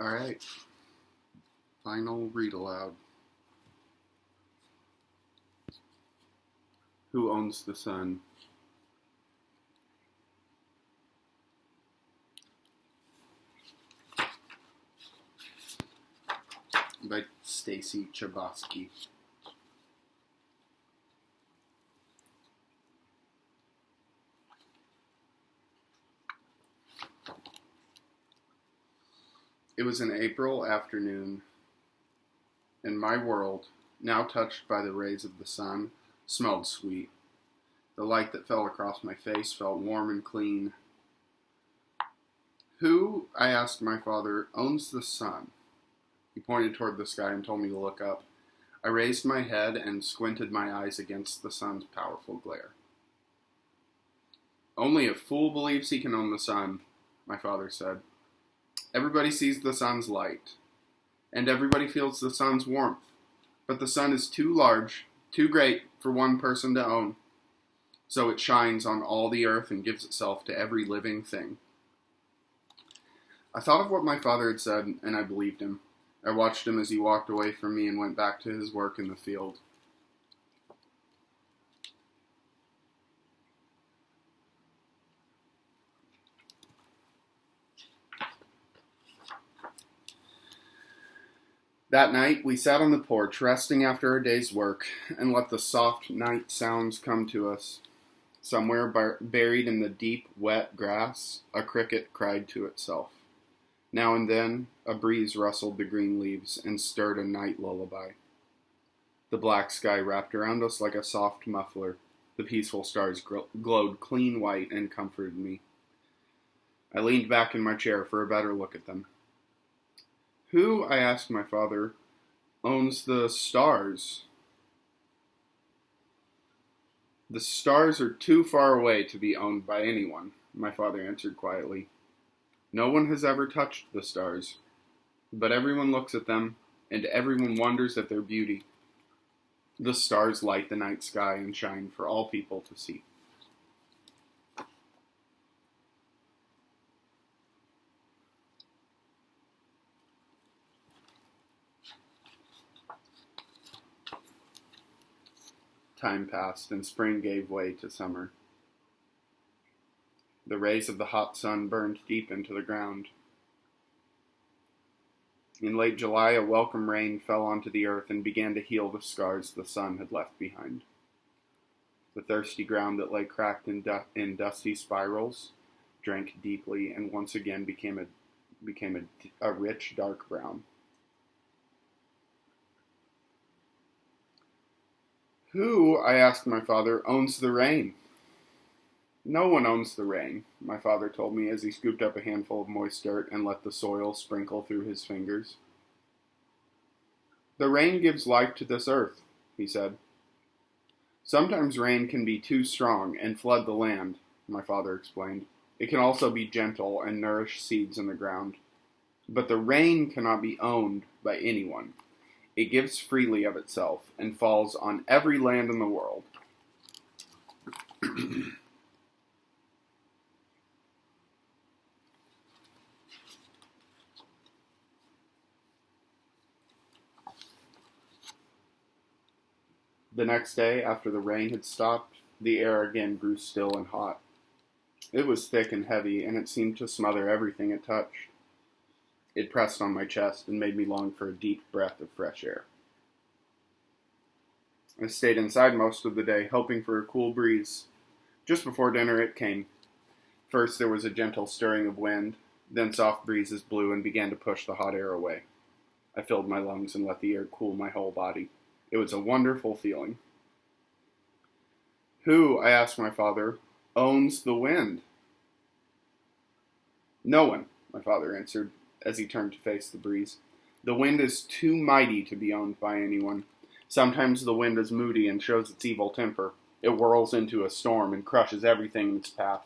All right. Final read aloud. Who owns the sun? By Stacy Chbosky. It was an April afternoon, and my world, now touched by the rays of the sun, smelled sweet. The light that fell across my face felt warm and clean. Who, I asked my father, owns the sun? He pointed toward the sky and told me to look up. I raised my head and squinted my eyes against the sun's powerful glare. Only a fool believes he can own the sun, my father said. Everybody sees the sun's light, and everybody feels the sun's warmth, but the sun is too large, too great for one person to own. So it shines on all the earth and gives itself to every living thing. I thought of what my father had said, and I believed him. I watched him as he walked away from me and went back to his work in the field. That night, we sat on the porch, resting after a day's work, and let the soft night sounds come to us. Somewhere buried in the deep, wet grass, a cricket cried to itself. Now and then, a breeze rustled the green leaves and stirred a night lullaby. The black sky wrapped around us like a soft muffler. The peaceful stars glowed clean white and comforted me. I leaned back in my chair for a better look at them. Who, I asked my father, owns the stars? The stars are too far away to be owned by anyone, my father answered quietly. No one has ever touched the stars, but everyone looks at them, and everyone wonders at their beauty. The stars light the night sky and shine for all people to see. Time passed, and spring gave way to summer. The rays of the hot sun burned deep into the ground. In late July, a welcome rain fell onto the earth and began to heal the scars the sun had left behind. The thirsty ground that lay cracked in dusty spirals drank deeply and once again became a rich, dark brown. Who, I asked my father, owns the rain? No one owns the rain, my father told me as he scooped up a handful of moist dirt and let the soil sprinkle through his fingers. The rain gives life to this earth, he said. Sometimes rain can be too strong and flood the land, my father explained. It can also be gentle and nourish seeds in the ground. But the rain cannot be owned by anyone. It gives freely of itself and falls on every land in the world. The next day, after the rain had stopped, the air again grew still and hot. It was thick and heavy, and it seemed to smother everything it touched. It pressed on my chest and made me long for a deep breath of fresh air. I stayed inside most of the day, hoping for a cool breeze. Just before dinner it came. First there was a gentle stirring of wind, then soft breezes blew and began to push the hot air away. I filled my lungs and let the air cool my whole body. It was a wonderful feeling. Who, I asked my father, owns the wind? No one, my father answered, as he turned to face the breeze. The wind is too mighty to be owned by anyone. Sometimes the wind is moody and shows its evil temper. It whirls into a storm and crushes everything in its path.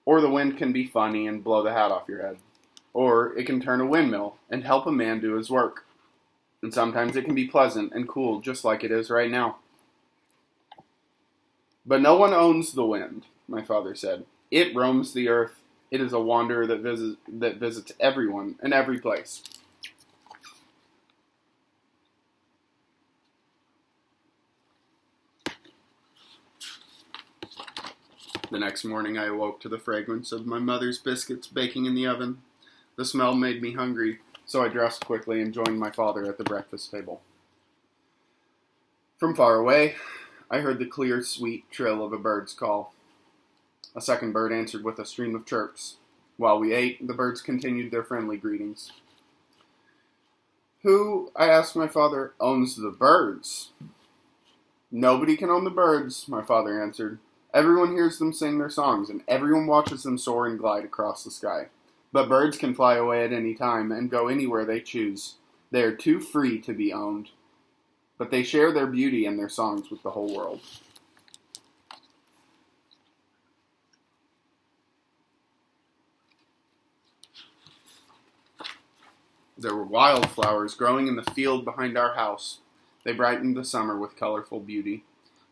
Or the wind can be funny and blow the hat off your head. Or it can turn a windmill and help a man do his work. And sometimes it can be pleasant and cool, just like it is right now. But no one owns the wind, my father said. It roams the earth. It is a wanderer that visits everyone and every place. The next morning I awoke to the fragrance of my mother's biscuits baking in the oven. The smell made me hungry, so I dressed quickly and joined my father at the breakfast table. From far away, I heard the clear, sweet trill of a bird's call. A second bird answered with a stream of chirps. While we ate, the birds continued their friendly greetings. Who, I asked my father, owns the birds? Nobody can own the birds, my father answered. Everyone hears them sing their songs, and everyone watches them soar and glide across the sky. But birds can fly away at any time and go anywhere they choose. They are too free to be owned. But they share their beauty and their songs with the whole world. There were wildflowers growing in the field behind our house. They brightened the summer with colorful beauty.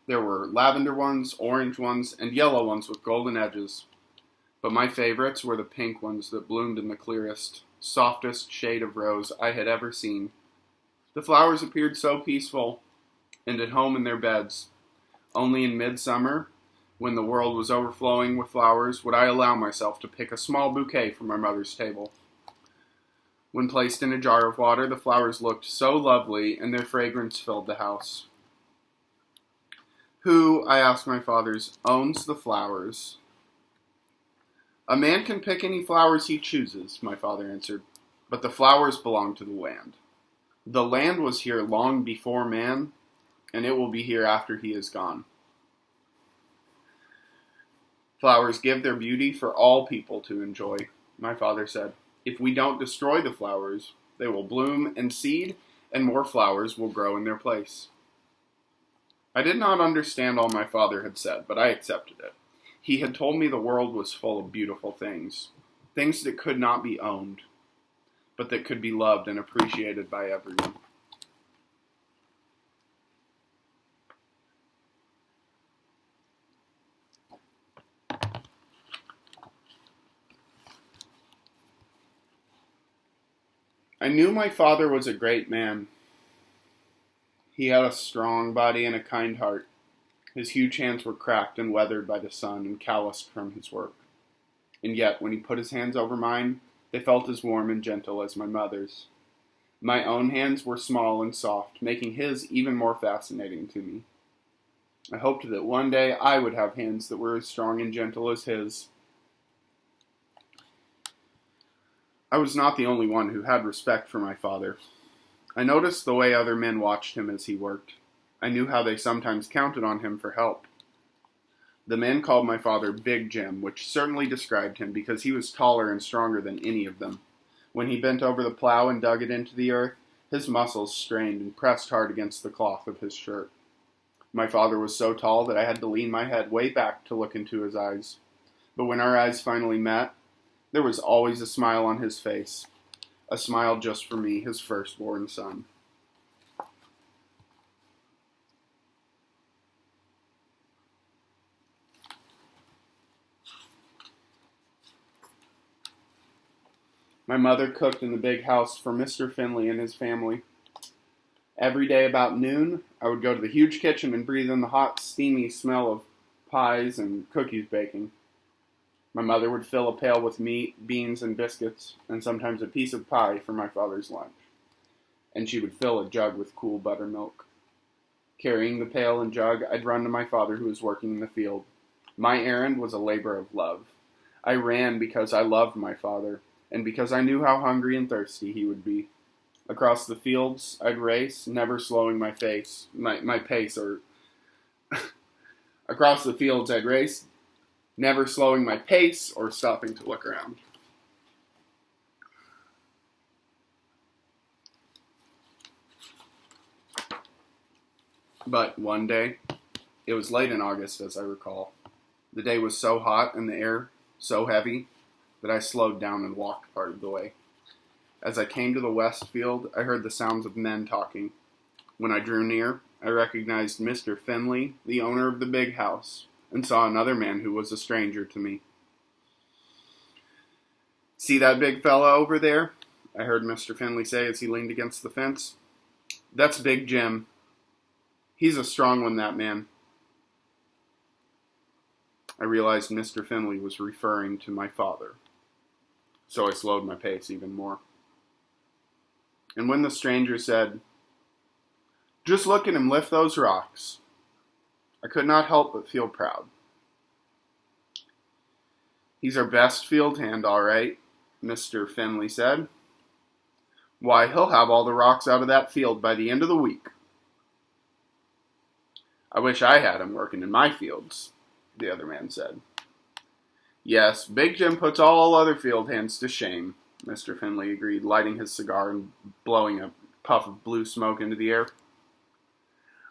There were lavender ones, orange ones, and yellow ones with golden edges. But my favorites were the pink ones that bloomed in the clearest, softest shade of rose I had ever seen. The flowers appeared so peaceful and at home in their beds. Only in midsummer, when the world was overflowing with flowers, would I allow myself to pick a small bouquet from my mother's table. When placed in a jar of water, the flowers looked so lovely, and their fragrance filled the house. Who, I asked my fathers, owns the flowers? A man can pick any flowers he chooses, my father answered, but the flowers belong to the land. The land was here long before man, and it will be here after he is gone. Flowers give their beauty for all people to enjoy, my father said. If we don't destroy the flowers, they will bloom and seed, and more flowers will grow in their place. I did not understand all my father had said, but I accepted it. He had told me the world was full of beautiful things, things that could not be owned, but that could be loved and appreciated by everyone. I knew my father was a great man. He had a strong body and a kind heart. His huge hands were cracked and weathered by the sun and calloused from his work. And yet, when he put his hands over mine, they felt as warm and gentle as my mother's. My own hands were small and soft, making his even more fascinating to me. I hoped that one day I would have hands that were as strong and gentle as his. I was not the only one who had respect for my father. I noticed the way other men watched him as he worked. I knew how they sometimes counted on him for help. The men called my father Big Jim, which certainly described him because he was taller and stronger than any of them. When he bent over the plow and dug it into the earth, his muscles strained and pressed hard against the cloth of his shirt. My father was so tall that I had to lean my head way back to look into his eyes. But when our eyes finally met, there was always a smile on his face, a smile just for me, his firstborn son. My mother cooked in the big house for Mr. Finley and his family. Every day about noon, I would go to the huge kitchen and breathe in the hot, steamy smell of pies and cookies baking. My mother would fill a pail with meat, beans, and biscuits, and sometimes a piece of pie for my father's lunch. And she would fill a jug with cool buttermilk. Carrying the pail and jug, I'd run to my father who was working in the field. My errand was a labor of love. I ran because I loved my father, and because I knew how hungry and thirsty he would be. Across the fields, I'd race, never slowing my pace, Across the fields, I'd race, never slowing my pace or stopping to look around. But one day, it was late in August as I recall, the day was so hot and the air so heavy that I slowed down and walked part of the way. As I came to the west field, I heard the sounds of men talking. When I drew near, I recognized Mr. Finley, the owner of the big house, and saw another man who was a stranger to me. "See that big fella over there?" I heard Mr. Finley say as he leaned against the fence. "That's Big Jim. He's a strong one, that man." I realized Mr. Finley was referring to my father, so I slowed my pace even more. And when the stranger said, "Just look at him lift those rocks," I could not help but feel proud. "He's our best field hand, all right," Mr. Finley said. "Why, he'll have all the rocks out of that field by the end of the week." "I wish I had him working in my fields," the other man said. "Yes, Big Jim puts all other field hands to shame," Mr. Finley agreed, lighting his cigar and blowing a puff of blue smoke into the air.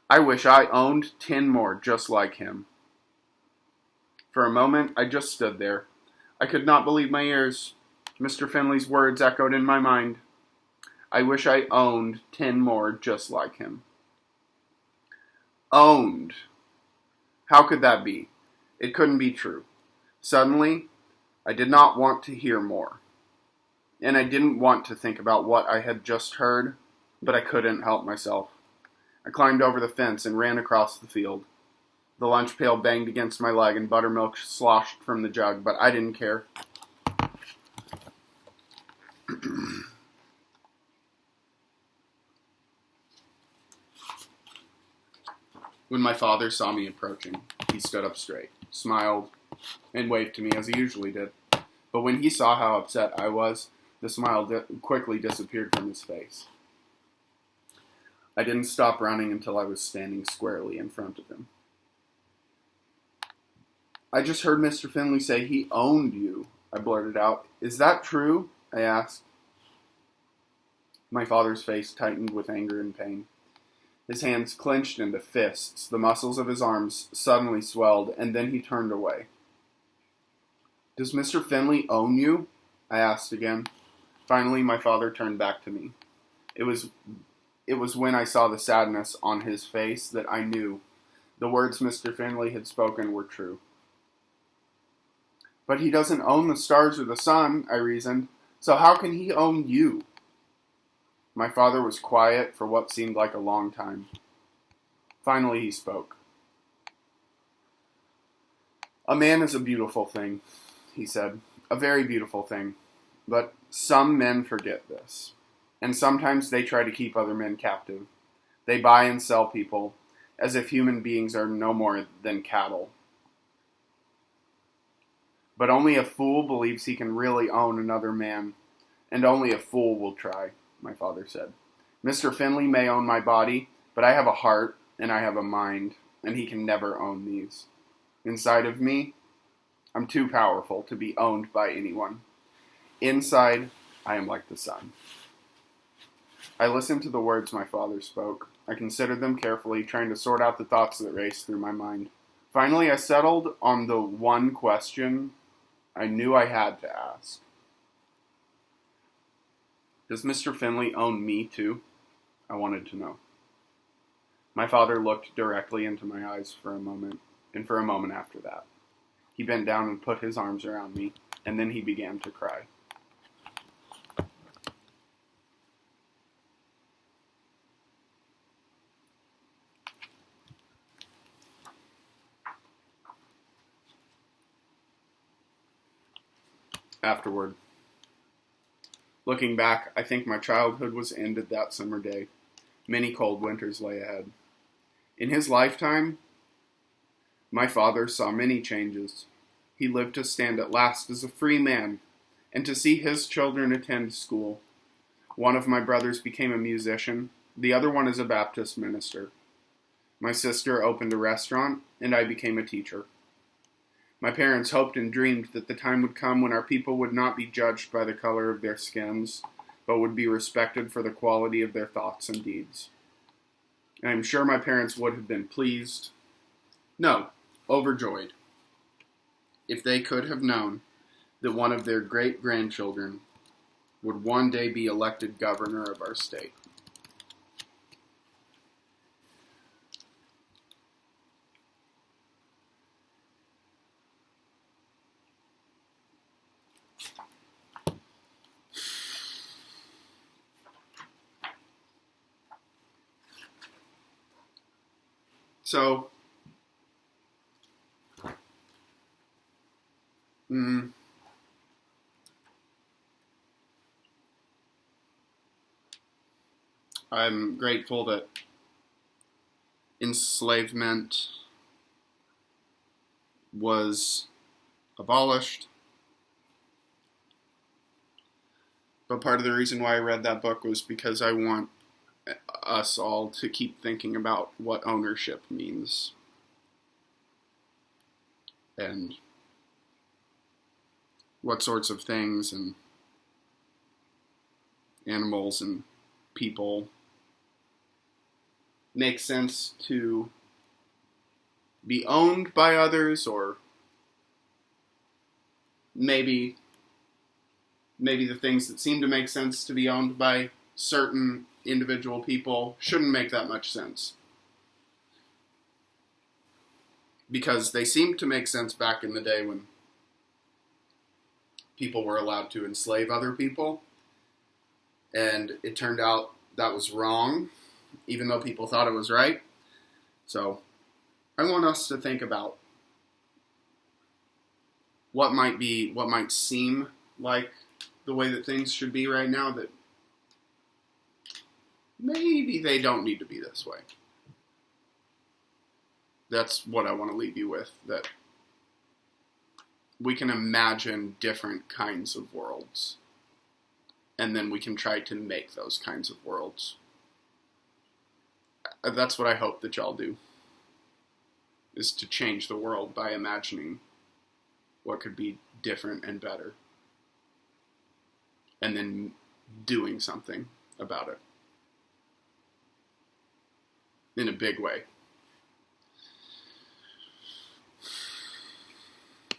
"I wish I owned 10 more just like him." For a moment, I just stood there. I could not believe my ears. Mr. Finley's words echoed in my mind. I wish I owned 10 more just like him. Owned. How could that be? It couldn't be true. Suddenly, I did not want to hear more. And I didn't want to think about what I had just heard, but I couldn't help myself. I climbed over the fence and ran across the field. The lunch pail banged against my leg and buttermilk sloshed from the jug, but I didn't care. When my father saw me approaching, he stood up straight, smiled, and waved to me as he usually did. But when he saw how upset I was, the smile quickly disappeared from his face. I didn't stop running until I was standing squarely in front of him. "I just heard Mr. Finley say he owned you," I blurted out. "Is that true?" I asked. My father's face tightened with anger and pain. His hands clenched into fists. The muscles of his arms suddenly swelled, and then he turned away. "Does Mr. Finley own you?" I asked again. Finally, my father turned back to me. It was when I saw the sadness on his face that I knew the words Mr. Finley had spoken were true. "But he doesn't own the stars or the sun," I reasoned, "so how can he own you?" My father was quiet for what seemed like a long time. Finally, he spoke. "A man is a beautiful thing," he said. "A very beautiful thing. But some men forget this. And sometimes they try to keep other men captive. They buy and sell people, as if human beings are no more than cattle. But only a fool believes he can really own another man, and only a fool will try," my father said. "Mr. Finley may own my body, but I have a heart, and I have a mind, and he can never own these. Inside of me, I'm too powerful to be owned by anyone. Inside, I am like the sun." I listened to the words my father spoke. I considered them carefully, trying to sort out the thoughts that raced through my mind. Finally, I settled on the one question I knew I had to ask. "Does Mr. Finley own me too?" I wanted to know. My father looked directly into my eyes for a moment, and for a moment after that. He bent down and put his arms around me, and then he began to cry. Afterward. Looking back, I think my childhood was ended that summer day. Many cold winters lay ahead. In his lifetime, my father saw many changes. He lived to stand at last as a free man, and to see his children attend school. One of my brothers became a musician, the other one is a Baptist minister. My sister opened a restaurant, and I became a teacher. My parents hoped and dreamed that the time would come when our people would not be judged by the color of their skins, but would be respected for the quality of their thoughts and deeds. I am sure my parents would have been pleased, no, overjoyed, if they could have known that one of their great-grandchildren would one day be elected governor of our state. So, I'm grateful that enslavement was abolished. But part of the reason why I read that book was because I want us all to keep thinking about what ownership means. And what sorts of things and animals and people make sense to be owned by others, or maybe the things that seem to make sense to be owned by certain individual people shouldn't make that much sense. Because they seemed to make sense back in the day when people were allowed to enslave other people. And it turned out that was wrong, even though people thought it was right. So I want us to think about what might seem like the way that things should be right now, that maybe they don't need to be this way. That's what I want to leave you with, that we can imagine different kinds of worlds, and then we can try to make those kinds of worlds. That's what I hope that y'all do, is to change the world by imagining what could be different and better, and then doing something about it in a big way.